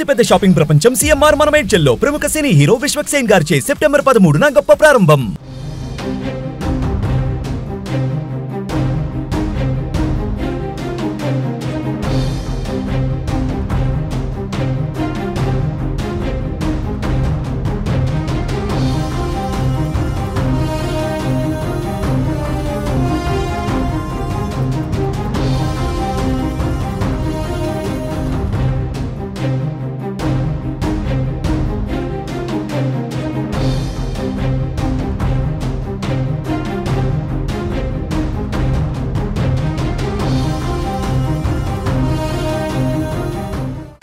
అతిపెద్ద షాపింగ్ ప్రపంచం సిఎంఆర్ మన మేడ్చల్లో ప్రముఖ సినీ హీరో విశ్వక్సేన్ గారిచే సెప్టెంబర్ 13న గొప్ప ప్రారంభం.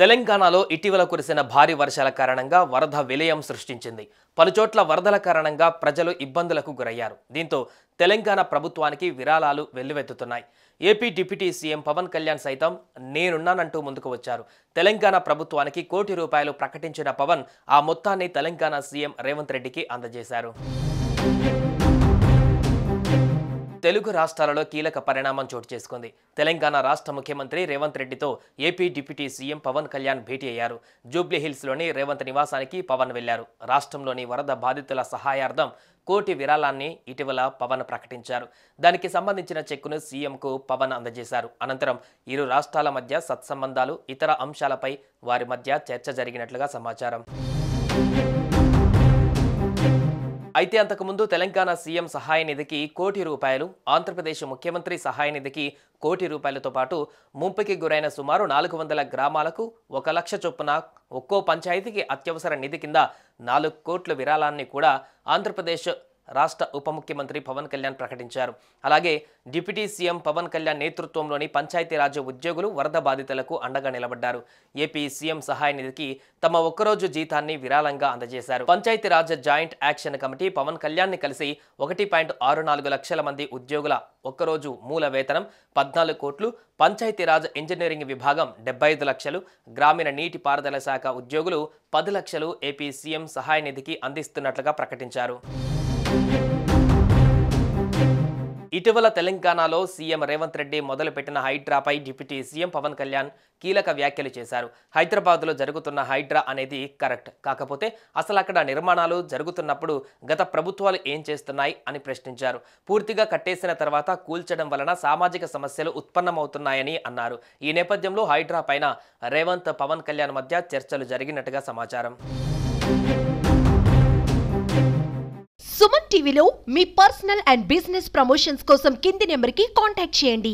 తెలంగాణలో ఇటీవల కురిసిన భారీ వర్షాల కారణంగా వరద విలయం సృష్టించింది. పలుచోట్ల వరదల కారణంగా ప్రజలు ఇబ్బందులకు గురయ్యారు. దీంతో తెలంగాణ ప్రభుత్వానికి విరాళాలు వెల్లువెత్తుతున్నాయి. AP deputy CM Pawan Kalyan సైతం నేనున్నానంటూ ముందుకు వచ్చారు. తెలంగాణ ప్రభుత్వానికి ₹1 కోటి ప్రకటించిన పవన్ ఆ మొత్తాన్ని తెలంగాణ సీఎం రేవంత్ రెడ్డికి అందజేశారు. తెలుగు రాష్ట్రాలలో కీలక పరిణామం చోటు చేసుకుంది. తెలంగాణ రాష్ట్ర ముఖ్యమంత్రి రేవంత్ రెడ్డితో AP deputy CM Pawan Kalyan భేటీ అయ్యారు. జూబ్లీహిల్స్లోని రేవంత్ నివాసానికి పవన్ వెళ్లారు. రాష్ట్రంలోని వరద బాధితుల సహాయార్థం ₹1 కోటి విరాళాన్ని ఇటీవల పవన్ ప్రకటించారు. దానికి సంబంధించిన చెక్కును సీఎంకు పవన్ అందజేశారు. అనంతరం ఇరు రాష్ట్రాల మధ్య సత్సంబంధాలు, ఇతర అంశాలపై వారి మధ్య చర్చ జరిగినట్లుగా సమాచారం. అయితే అంతకుముందు తెలంగాణ సీఎం సహాయ నిధికి ₹1 కోటి, ఆంధ్రప్రదేశ్ ముఖ్యమంత్రి సహాయ నిధికి ₹1 కోటితో పాటు ముంపుకి గురైన సుమారు 400 గ్రామాలకు 1 లక్ష చొప్పున ఒక్కో పంచాయతీకి అత్యవసర నిధి కింద 4 కోట్ల విరాళాన్ని కూడా ఆంధ్రప్రదేశ్ రాష్ట్ర ఉప ముఖ్యమంత్రి పవన్ కళ్యాణ్ ప్రకటించారు. అలాగే డిప్యూటీ సీఎం పవన్ కళ్యాణ్ నేతృత్వంలోని పంచాయతీరాజ్ ఉద్యోగులు వరద బాధితులకు అండగా నిలబడ్డారు. ఏపీ సీఎం సహాయ నిధికి తమ ఒక్కరోజు జీతాన్ని విరాళంగా అందజేశారు. Panchayati Raj joint action committee Pawan Kalyan ని కలిసి 1.64 లక్షల మంది ఉద్యోగుల ఒక్కరోజు మూల వేతనం 14 కోట్లు, పంచాయతీరాజ్ ఇంజనీరింగ్ విభాగం 75 లక్షలు, గ్రామీణ నీటి పారుదల శాఖ ఉద్యోగులు 10 లక్షలు ఏపీ సీఎం సహాయ నిధికి అందిస్తున్నట్లుగా ప్రకటించారు. ఇటీవల తెలంగాణలో సీఎం రేవంత్ రెడ్డి మొదలుపెట్టిన హైడ్రాపై డిప్యూటీ సీఎం పవన్ కళ్యాణ్ కీలక వ్యాఖ్యలు చేశారు. హైదరాబాద్లో జరుగుతున్న హైడ్రా అనేది కరెక్ట్, కాకపోతే అసలు అక్కడ నిర్మాణాలు జరుగుతున్నప్పుడు గత ప్రభుత్వాలు ఏం చేస్తున్నాయి అని ప్రశ్నించారు. పూర్తిగా కట్టేసిన తర్వాత కూల్చడం వలన సామాజిక సమస్యలు ఉత్పన్నమవుతున్నాయని అన్నారు. ఈ నేపథ్యంలో హైడ్రా పైన రేవంత్ పవన్ కళ్యాణ్ మధ్య చర్చలు జరిగినట్టుగా సమాచారం. సుమన్ టీవీలో మీ పర్సనల్ అండ్ బిజినెస్ ప్రమోషన్స్ కోసం కింది నెంబర్కి కాంటాక్ట్ చేయండి.